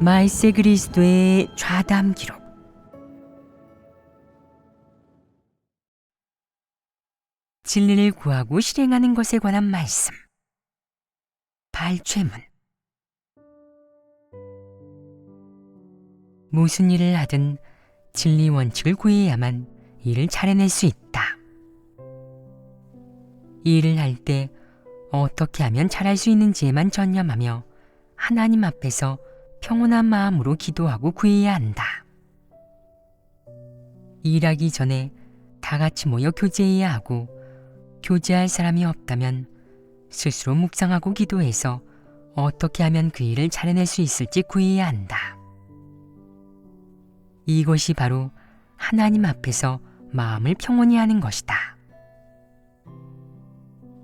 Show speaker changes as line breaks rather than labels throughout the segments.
마이세 그리스도의 좌담 기록. 진리를 구하고 실행하는 것에 관한 말씀. 발췌문. 무슨 일을 하든 진리 원칙을 구해야만 일을 잘해낼 수 있다. 일을 할 때 어떻게 하면 잘할 수 있는지에만 전념하며 하나님 앞에서 평온한 마음으로 기도하고 구해야 한다. 일하기 전에 다 같이 모여 교제해야 하고, 교제할 사람이 없다면 스스로 묵상하고 기도해서 어떻게 하면 그 일을 잘해낼 수 있을지 구해야 한다. 이것이 바로 하나님 앞에서 마음을 평온히 하는 것이다.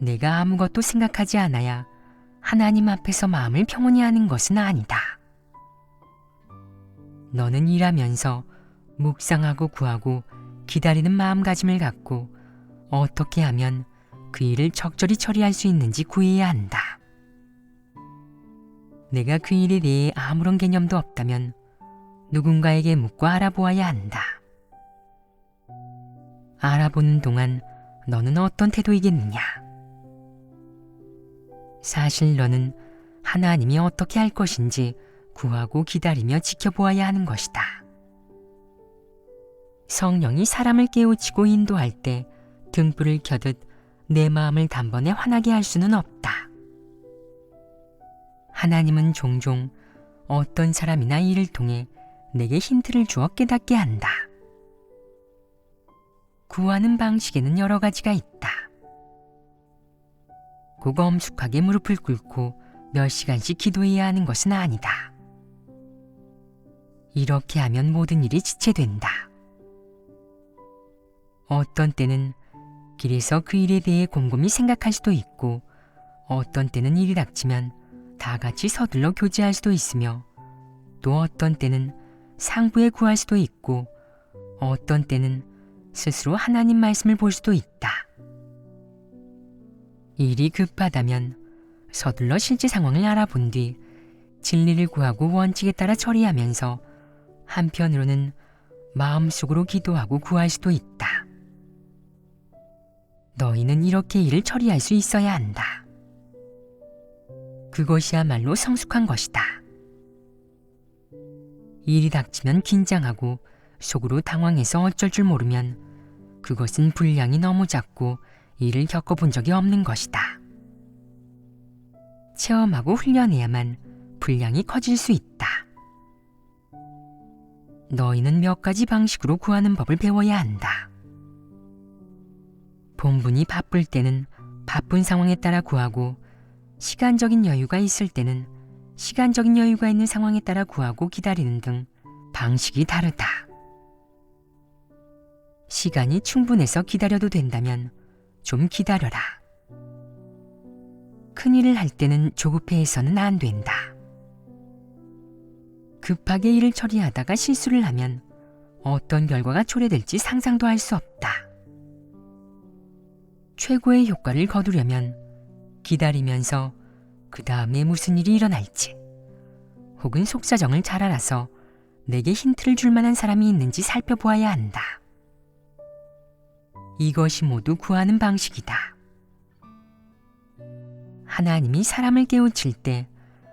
내가 아무것도 생각하지 않아야 하나님 앞에서 마음을 평온히 하는 것은 아니다. 너는 일하면서 묵상하고 구하고 기다리는 마음가짐을 갖고 어떻게 하면 그 일을 적절히 처리할 수 있는지 구해야 한다. 내가 그 일에 대해 아무런 개념도 없다면 누군가에게 묻고 알아보아야 한다. 알아보는 동안 너는 어떤 태도이겠느냐? 사실 너는 하나님이 어떻게 할 것인지 구하고 기다리며 지켜보아야 하는 것이다. 성령이 사람을 깨우치고 인도할 때 등불을 켜듯 내 마음을 단번에 환하게 할 수는 없다. 하나님은 종종 어떤 사람이나 일을 통해 내게 힌트를 주어 깨닫게 한다. 구하는 방식에는 여러 가지가 있다. 꼭 엄숙하게 무릎을 꿇고 몇 시간씩 기도해야 하는 것은 아니다. 이렇게 하면 모든 일이 지체된다. 어떤 때는 길에서 그 일에 대해 곰곰이 생각할 수도 있고, 어떤 때는 일이 닥치면 다 같이 서둘러 교제할 수도 있으며, 또 어떤 때는 상부에 구할 수도 있고, 어떤 때는 스스로 하나님 말씀을 볼 수도 있다. 일이 급하다면 서둘러 실제 상황을 알아본 뒤 진리를 구하고 원칙에 따라 처리하면서 한편으로는 마음속으로 기도하고 구할 수도 있다. 너희는 이렇게 일을 처리할 수 있어야 한다. 그것이야말로 성숙한 것이다. 일이 닥치면 긴장하고 속으로 당황해서 어쩔 줄 모르면 그것은 분량이 너무 작고 일을 겪어본 적이 없는 것이다. 체험하고 훈련해야만 분량이 커질 수 있다. 너희는 몇 가지 방식으로 구하는 법을 배워야 한다. 본분이 바쁠 때는 바쁜 상황에 따라 구하고, 시간적인 여유가 있을 때는 시간적인 여유가 있는 상황에 따라 구하고 기다리는 등 방식이 다르다. 시간이 충분해서 기다려도 된다면 좀 기다려라. 큰일을 할 때는 조급해해서는 안 된다. 급하게 일을 처리하다가 실수를 하면 어떤 결과가 초래될지 상상도 할 수 없다. 최고의 효과를 거두려면 기다리면서 그 다음에 무슨 일이 일어날지, 혹은 속사정을 잘 알아서 내게 힌트를 줄 만한 사람이 있는지 살펴보아야 한다. 이것이 모두 구하는 방식이다. 하나님이 사람을 깨우칠 때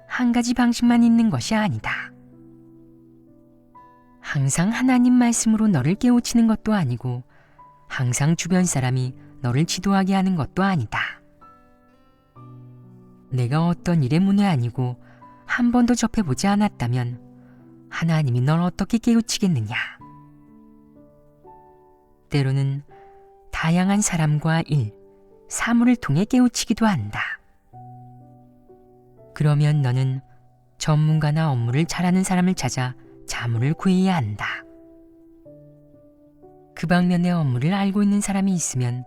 한 가지 방식만 있는 것이 아니다. 항상 하나님 말씀으로 너를 깨우치는 것도 아니고, 항상 주변 사람이 너를 지도하게 하는 것도 아니다. 내가 어떤 일에 문외아니고 한 번도 접해보지 않았다면 하나님이 널 어떻게 깨우치겠느냐? 때로는 다양한 사람과 일, 사물을 통해 깨우치기도 한다. 그러면 너는 전문가나 업무를 잘하는 사람을 찾아 자문을 구해야 한다. 그 방면의 업무를 알고 있는 사람이 있으면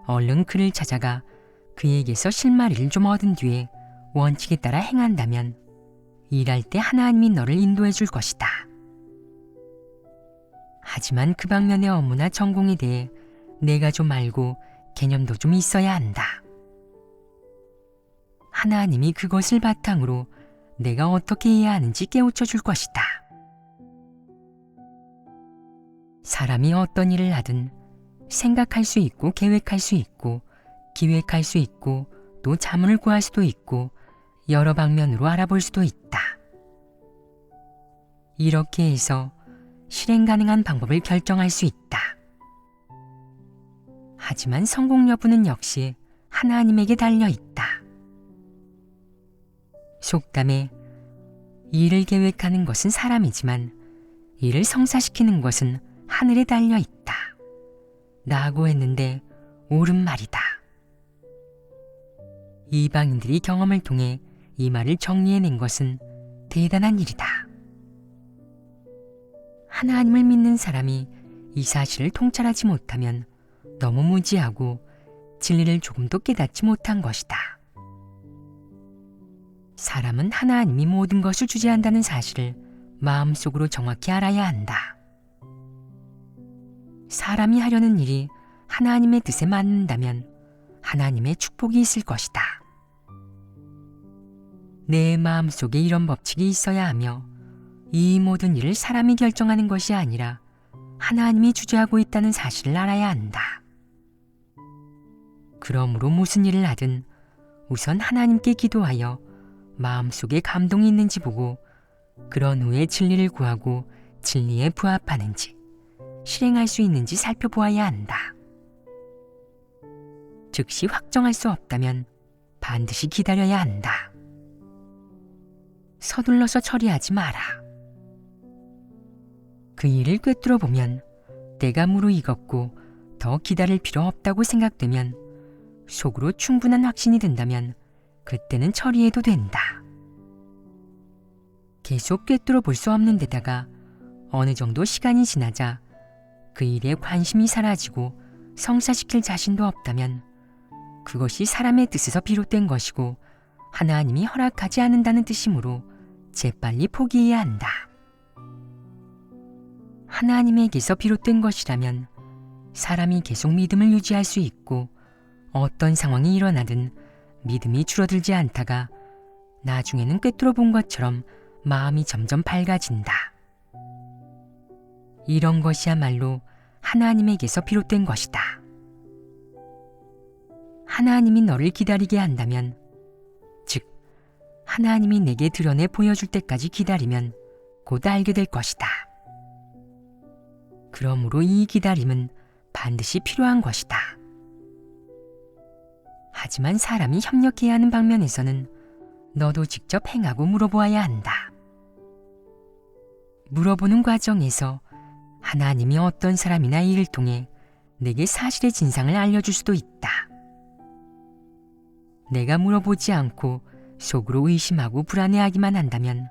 얼른 그를 찾아가 그에게서 실마리를 좀 얻은 뒤에 원칙에 따라 행한다면 일할 때 하나님이 너를 인도해 줄 것이다. 하지만 그 방면의 업무나 전공에 대해 내가 좀 알고 개념도 좀 있어야 한다. 하나님이 그것을 바탕으로 내가 어떻게 해야 하는지 깨우쳐 줄 것이다. 사람이 어떤 일을 하든 생각할 수 있고 계획할 수 있고 기획할 수 있고 또 자문을 구할 수도 있고 여러 방면으로 알아볼 수도 있다. 이렇게 해서 실행 가능한 방법을 결정할 수 있다. 하지만 성공 여부는 역시 하나님에게 달려 있다. 속담에 일을 계획하는 것은 사람이지만 일을 성사시키는 것은 하늘에 달려 있다. 라고 했는데 옳은 말이다. 이방인들이 경험을 통해 이 말을 정리해낸 것은 대단한 일이다. 하나님을 믿는 사람이 이 사실을 통찰하지 못하면 너무 무지하고 진리를 조금도 깨닫지 못한 것이다. 사람은 하나님이 모든 것을 주재한다는 사실을 마음속으로 정확히 알아야 한다. 사람이 하려는 일이 하나님의 뜻에 맞는다면 하나님의 축복이 있을 것이다. 내 마음속에 이런 법칙이 있어야 하며 이 모든 일을 사람이 결정하는 것이 아니라 하나님이 주재하고 있다는 사실을 알아야 한다. 그러므로 무슨 일을 하든 우선 하나님께 기도하여 마음속에 감동이 있는지 보고 그런 후에 진리를 구하고 진리에 부합하는지 실행할 수 있는지 살펴보아야 한다. 즉시 확정할 수 없다면 반드시 기다려야 한다. 서둘러서 처리하지 마라. 그 일을 꿰뚫어 보면 때가 무르익었고 더 기다릴 필요 없다고 생각되면 속으로 충분한 확신이 든다면 그때는 처리해도 된다. 계속 꿰뚫어 볼 수 없는 데다가 어느 정도 시간이 지나자 그 일에 관심이 사라지고 성사시킬 자신도 없다면 그것이 사람의 뜻에서 비롯된 것이고 하나님이 허락하지 않는다는 뜻이므로 재빨리 포기해야 한다. 하나님에게서 비롯된 것이라면 사람이 계속 믿음을 유지할 수 있고 어떤 상황이 일어나든 믿음이 줄어들지 않다가 나중에는 꿰뚫어 본 것처럼 마음이 점점 밝아진다. 이런 것이야말로 하나님에게서 비롯된 것이다. 하나님이 너를 기다리게 한다면, 즉 하나님이 내게 드러내 보여줄 때까지 기다리면 곧 알게 될 것이다. 그러므로 이 기다림은 반드시 필요한 것이다. 하지만 사람이 협력해야 하는 방면에서는 너도 직접 행하고 물어보아야 한다. 물어보는 과정에서 하나님이 어떤 사람이나 일을 통해 내게 사실의 진상을 알려줄 수도 있다. 내가 물어보지 않고 속으로 의심하고 불안해하기만 한다면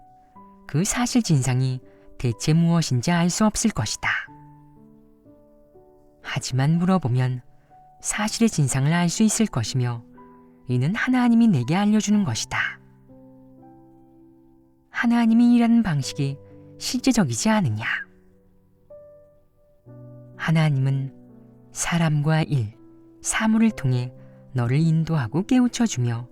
그 사실 진상이 대체 무엇인지 알 수 없을 것이다. 하지만 물어보면 사실의 진상을 알 수 있을 것이며 이는 하나님이 내게 알려주는 것이다. 하나님이 일하는 방식이 실제적이지 않으냐? 하나님은 사람과 일, 사물을 통해 너를 인도하고 깨우쳐주며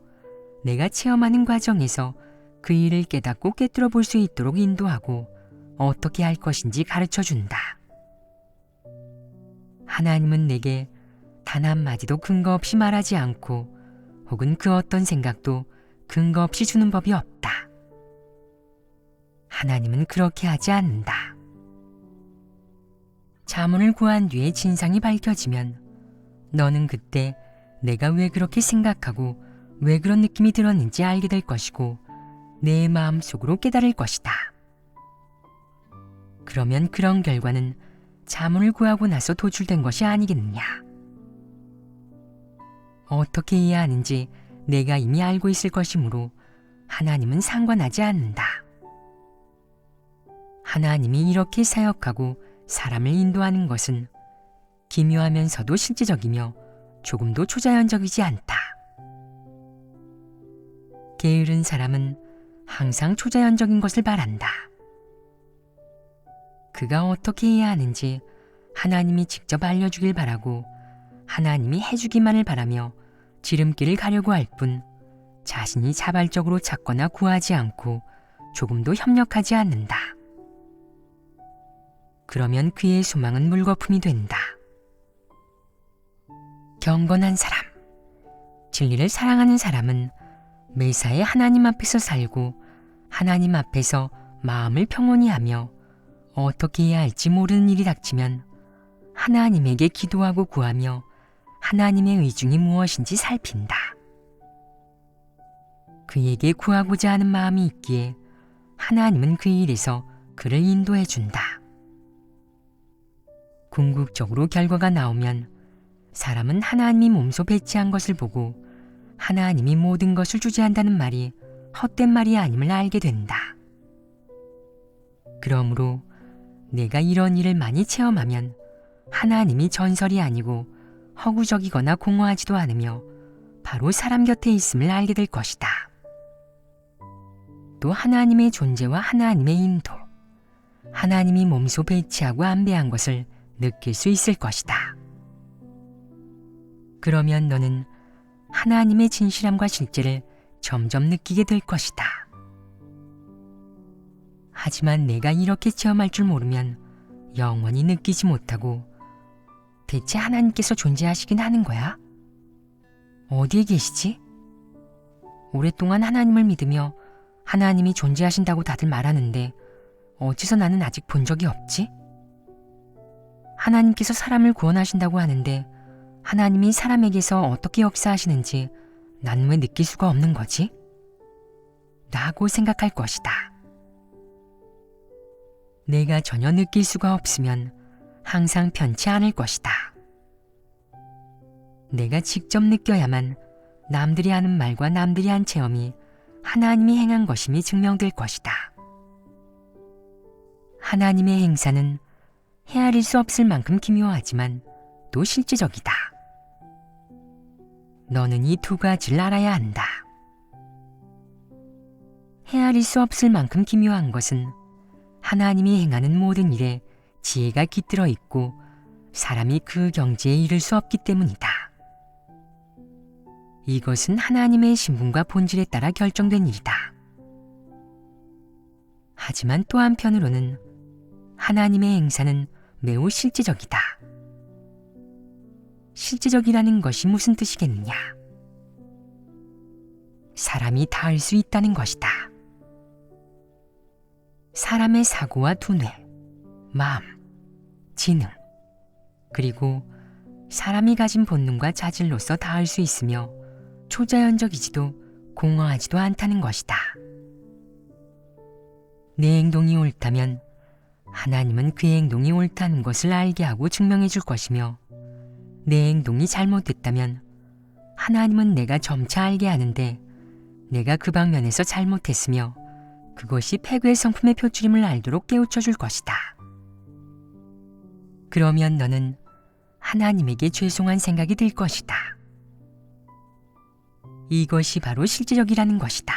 내가 체험하는 과정에서 그 일을 깨닫고 꿰뚫어 볼 수 있도록 인도하고 어떻게 할 것인지 가르쳐준다. 하나님은 내게 단 한마디도 근거 없이 말하지 않고 혹은 그 어떤 생각도 근거 없이 주는 법이 없다. 하나님은 그렇게 하지 않는다. 자문을 구한 뒤에 진상이 밝혀지면 너는 그때 내가 왜 그렇게 생각하고 왜 그런 느낌이 들었는지 알게 될 것이고 내 마음속으로 깨달을 것이다. 그러면 그런 결과는 자문을 구하고 나서 도출된 것이 아니겠느냐. 어떻게 해야 하는지 내가 이미 알고 있을 것이므로 하나님은 상관하지 않는다. 하나님이 이렇게 사역하고 사람을 인도하는 것은 기묘하면서도 실제적이며 조금도 초자연적이지 않다. 게으른 사람은 항상 초자연적인 것을 바란다. 그가 어떻게 해야 하는지 하나님이 직접 알려주길 바라고 하나님이 해주기만을 바라며 지름길을 가려고 할 뿐 자신이 자발적으로 찾거나 구하지 않고 조금도 협력하지 않는다. 그러면 그의 소망은 물거품이 된다. 경건한 사람, 진리를 사랑하는 사람은 매사에 하나님 앞에서 살고 하나님 앞에서 마음을 평온히 하며 어떻게 해야 할지 모르는 일이 닥치면 하나님에게 기도하고 구하며 하나님의 의중이 무엇인지 살핀다. 그에게 구하고자 하는 마음이 있기에 하나님은 그 일에서 그를 인도해 준다. 궁극적으로 결과가 나오면 사람은 하나님이 몸소 배치한 것을 보고 하나님이 모든 것을 주재한다는 말이 헛된 말이 아님을 알게 된다. 그러므로 내가 이런 일을 많이 체험하면 하나님이 전설이 아니고 허구적이거나 공허하지도 않으며 바로 사람 곁에 있음을 알게 될 것이다. 또 하나님의 존재와 하나님의 인도, 하나님이 몸소 배치하고 안배한 것을 느낄 수 있을 것이다. 그러면 너는 하나님의 진실함과 실제를 점점 느끼게 될 것이다. 하지만 내가 이렇게 체험할 줄 모르면 영원히 느끼지 못하고 대체 하나님께서 존재하시긴 하는 거야? 어디에 계시지? 오랫동안 하나님을 믿으며 하나님이 존재하신다고 다들 말하는데 어째서 나는 아직 본 적이 없지? 하나님께서 사람을 구원하신다고 하는데 하나님이 사람에게서 어떻게 역사하시는지 난 왜 느낄 수가 없는 거지? 라고 생각할 것이다. 내가 전혀 느낄 수가 없으면 항상 편치 않을 것이다. 내가 직접 느껴야만 남들이 하는 말과 남들이 한 체험이 하나님이 행한 것임이 증명될 것이다. 하나님의 행사는 헤아릴 수 없을 만큼 기묘하지만 또 실제적이다. 너는 이 두 가지를 알아야 한다. 헤아릴 수 없을 만큼 기묘한 것은 하나님이 행하는 모든 일에 지혜가 깃들어 있고 사람이 그 경지에 이를 수 없기 때문이다. 이것은 하나님의 신분과 본질에 따라 결정된 일이다. 하지만 또 한편으로는 하나님의 행사는 매우 실제적이다. 실제적이라는 것이 무슨 뜻이겠느냐? 사람이 닿을 수 있다는 것이다. 사람의 사고와 두뇌, 마음, 지능, 그리고 사람이 가진 본능과 자질로서 닿을 수 있으며 초자연적이지도 공허하지도 않다는 것이다. 내 행동이 옳다면 하나님은 그 행동이 옳다는 것을 알게 하고 증명해 줄 것이며 내 행동이 잘못됐다면 하나님은 내가 점차 알게 하는데 내가 그 방면에서 잘못했으며 그것이 패괴의 성품의 표출임을 알도록 깨우쳐 줄 것이다. 그러면 너는 하나님에게 죄송한 생각이 들 것이다. 이것이 바로 실제적이라는 것이다.